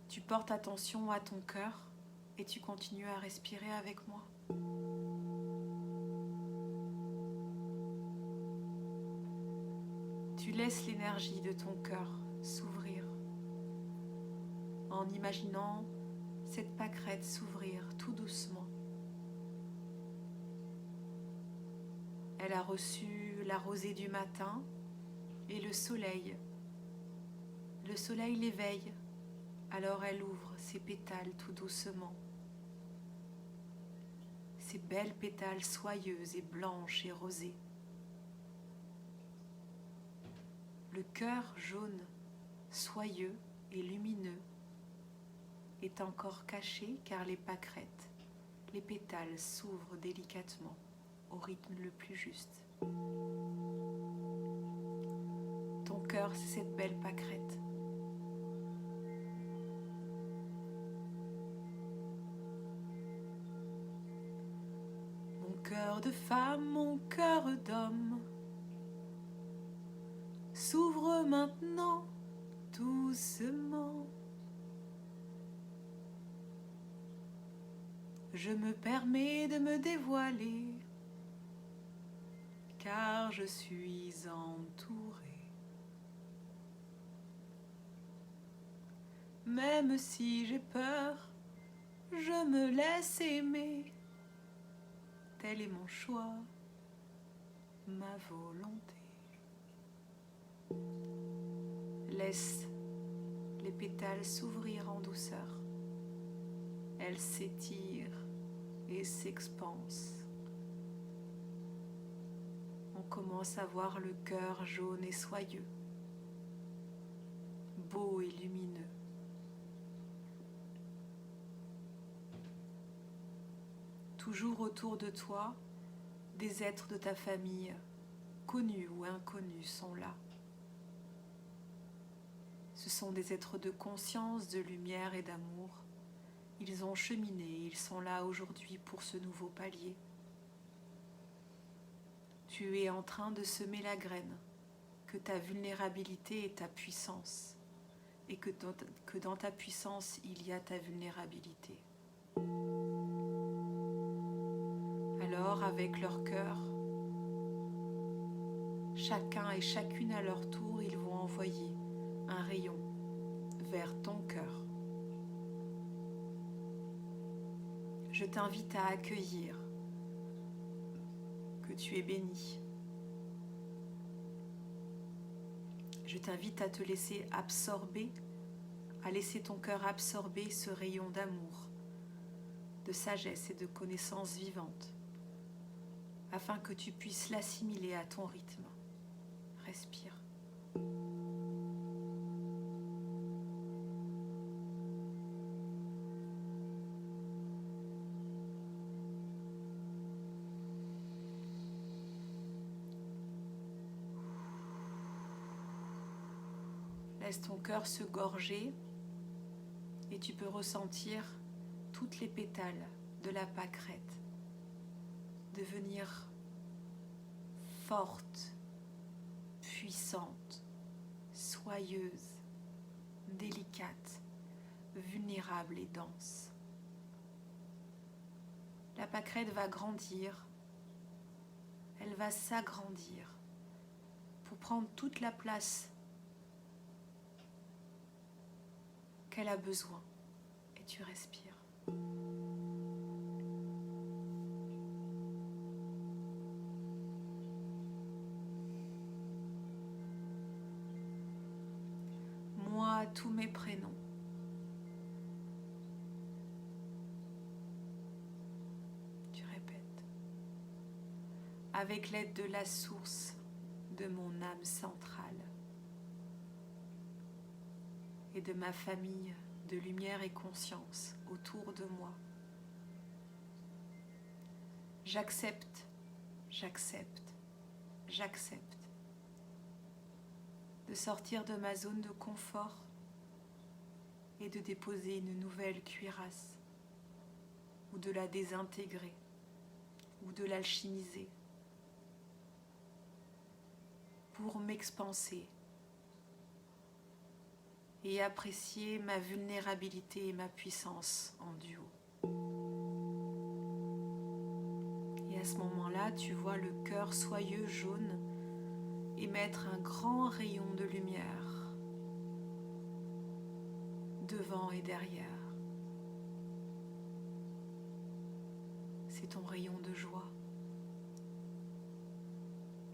Tu portes attention à ton cœur et tu continues à respirer avec moi. Tu laisses l'énergie de ton cœur s'ouvrir en imaginant cette pâquerette s'ouvrir tout doucement. Elle a reçu la rosée du matin et le soleil. Le soleil l'éveille, alors elle ouvre ses pétales tout doucement. Ses belles pétales soyeuses et blanches et rosées. Le cœur jaune, soyeux et lumineux est encore caché car les pâquerettes, les pétales s'ouvrent délicatement au rythme le plus juste. Ton cœur, c'est cette belle pâquerette. Mon cœur de femme, mon cœur d'homme s'ouvre maintenant doucement. Je me permets de me dévoiler, car je suis entourée. Même si j'ai peur, je me laisse aimer. Tel est mon choix, ma volonté. Laisse les pétales s'ouvrir en douceur. Elles s'étirent et s'expansent. On commence à voir le cœur jaune et soyeux, beau et lumineux. Toujours autour de toi, des êtres de ta famille, connus ou inconnus, sont là. Ce sont des êtres de conscience, de lumière et d'amour. Ils ont cheminé, ils sont là aujourd'hui pour ce nouveau palier. Tu es en train de semer la graine, que ta vulnérabilité est ta puissance, et que dans ta puissance, il y a ta vulnérabilité. Alors, avec leur cœur, chacun et chacune à leur tour, ils vont envoyer un rayon vers ton cœur. Je t'invite à accueillir que tu es béni. Je t'invite à te laisser absorber, à laisser ton cœur absorber ce rayon d'amour, de sagesse et de connaissance vivante, afin que tu puisses l'assimiler à ton rythme. Respire. Laisse ton cœur se gorger et tu peux ressentir toutes les pétales de la pâquerette devenir fortes, puissante, soyeuse, délicate, vulnérable et dense. La pâquerette va grandir, elle va s'agrandir pour prendre toute la place qu'elle a besoin. Et tu respires. Moi, tous mes prénoms. Tu répètes. Avec l'aide de la source de mon âme centrale et de ma famille de lumière et conscience autour de moi. J'accepte, j'accepte, j'accepte de sortir de ma zone de confort et de déposer une nouvelle cuirasse, ou de la désintégrer, ou de l'alchimiser, pour m'expanser et apprécier ma vulnérabilité et ma puissance en duo. Et à ce moment-là, tu vois le cœur soyeux jaune émettre un grand rayon de lumière devant et derrière. C'est ton rayon de joie.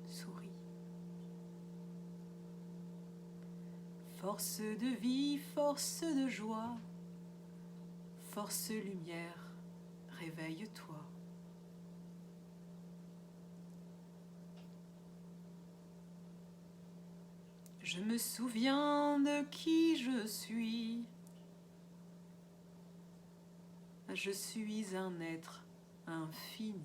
Souris. Force de vie, force de joie, force lumière, réveille-toi. Je me souviens de qui je suis. Je suis un être infini.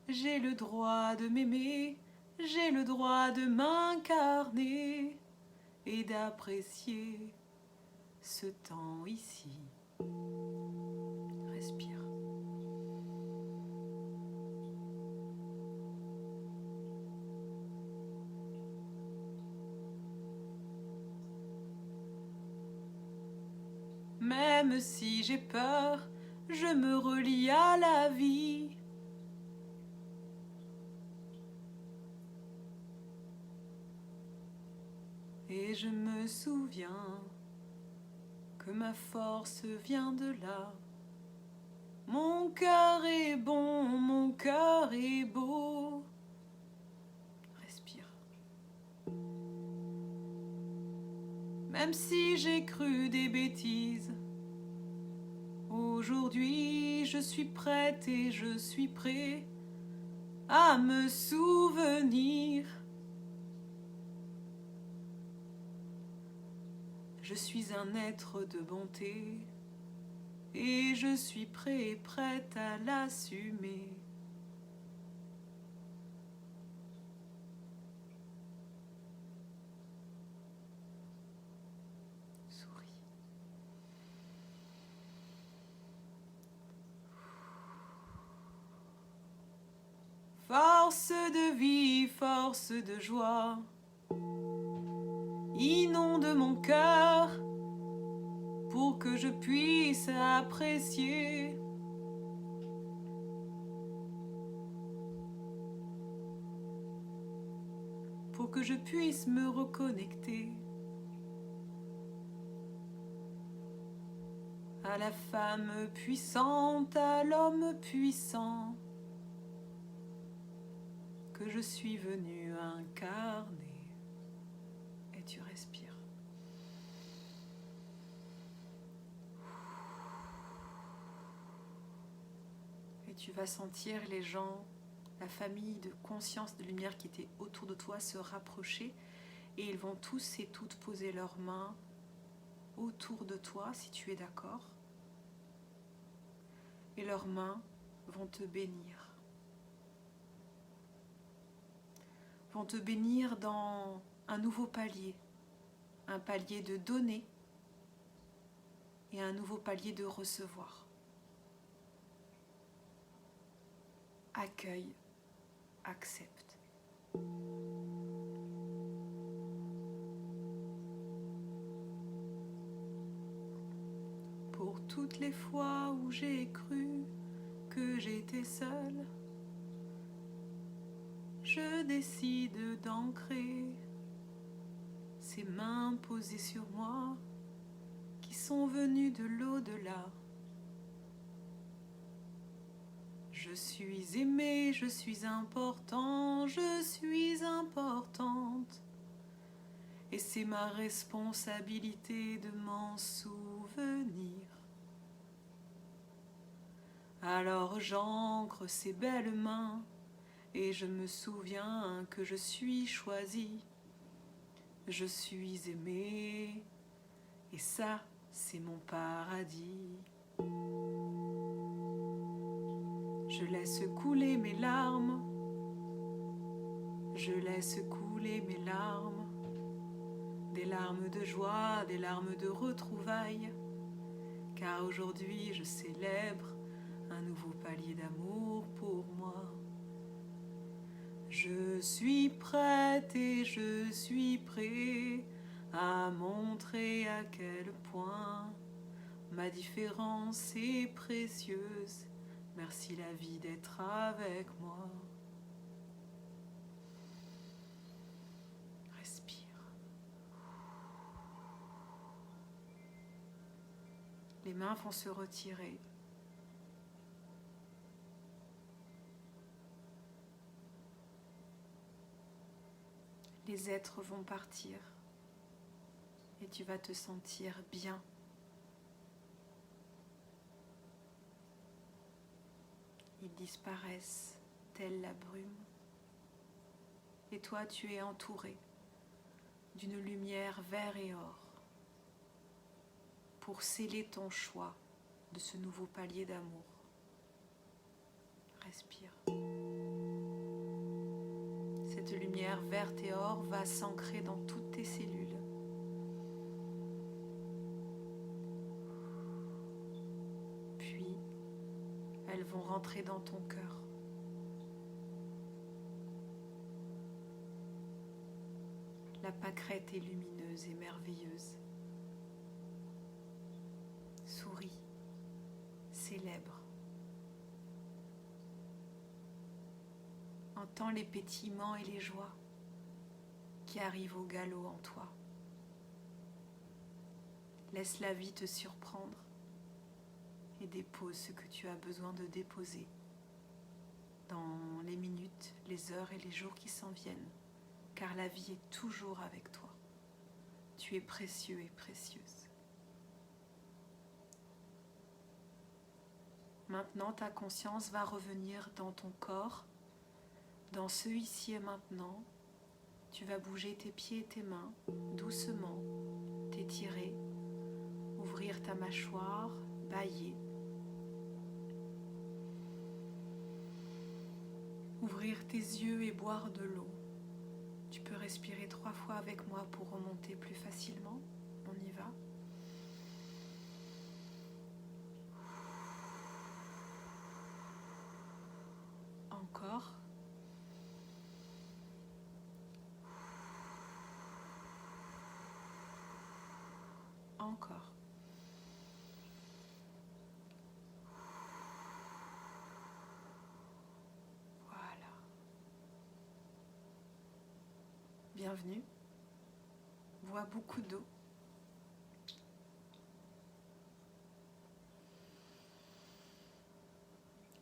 J'ai le droit de m'aimer, j'ai le droit de m'incarner et d'apprécier ce temps ici. Respire. Même si j'ai peur, je me relie à la vie. Et je me souviens que ma force vient de là. Mon cœur est bon, mon cœur est beau. Respire. Même si j'ai cru des bêtises, aujourd'hui je suis prête et je suis prêt à me souvenir. Je suis un être de bonté et je suis prêt et prête à l'assumer. Souris. Force de vie, force de joie, inonde mon cœur pour que je puisse apprécier pour que je puisse me reconnecter à la femme puissante, à l'homme puissant que je suis venue incarner. Et tu respires. Et tu vas sentir les gens, la famille de conscience, de lumière qui était autour de toi se rapprocher et ils vont tous et toutes poser leurs mains autour de toi si tu es d'accord. Et leurs mains vont te bénir. Vont te bénir dans un nouveau palier. Un palier de donner et un nouveau palier de recevoir. Accueille accepte. Pour toutes les fois où j'ai cru que j'étais seule, je décide d'ancrer ces mains posées sur moi qui sont venues de l'au-delà. Je suis aimée, je suis important, je suis importante. Et c'est ma responsabilité de m'en souvenir. Alors j'ancre ces belles mains et je me souviens que je suis choisie. Je suis aimée et ça, c'est mon paradis. Je laisse couler mes larmes. Je laisse couler mes larmes. Des larmes de joie, des larmes de retrouvailles. Car aujourd'hui, je célèbre un nouveau palier d'amour pour moi. Je suis prête et je suis prêt à montrer à quel point ma différence est précieuse. Merci la vie d'être avec moi. Respire. Les mains vont se retirer. Les êtres vont partir et tu vas te sentir bien. Ils disparaissent telle la brume et toi tu es entouré d'une lumière vert et or pour sceller ton choix de ce nouveau palier d'amour. Respire. Cette lumière verte et or va s'ancrer dans toutes tes cellules. Puis, elles vont rentrer dans ton cœur. La pâquerette est lumineuse et merveilleuse. Souris, célèbre. Entends les pétillements et les joies qui arrivent au galop en toi. Laisse la vie te surprendre et dépose ce que tu as besoin de déposer dans les minutes, les heures et les jours qui s'en viennent, car la vie est toujours avec toi. Tu es précieux et précieuse. Maintenant, ta conscience va revenir dans ton corps. Dans ce ici et maintenant, tu vas bouger tes pieds et tes mains doucement, t'étirer, ouvrir ta mâchoire, bâiller. Ouvrir tes yeux et boire de l'eau. Tu peux respirer 3 fois avec moi pour remonter plus facilement. On y va. Encore. Encore. Voilà. Bienvenue. Bois beaucoup d'eau.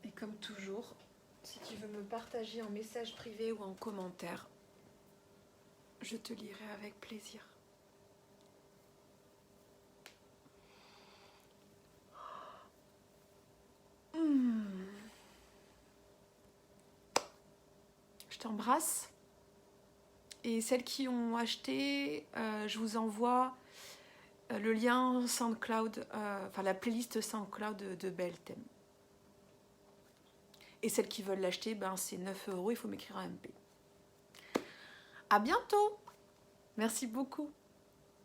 Et comme toujours, si tu veux me partager en message privé ou en commentaire, je te lirai avec plaisir. Je t'embrasse. Et celles qui ont acheté, je vous envoie le lien SoundCloud, la playlist SoundCloud de Belthème. Et celles qui veulent l'acheter, c'est 9 €, il faut m'écrire un MP. À bientôt. Merci beaucoup.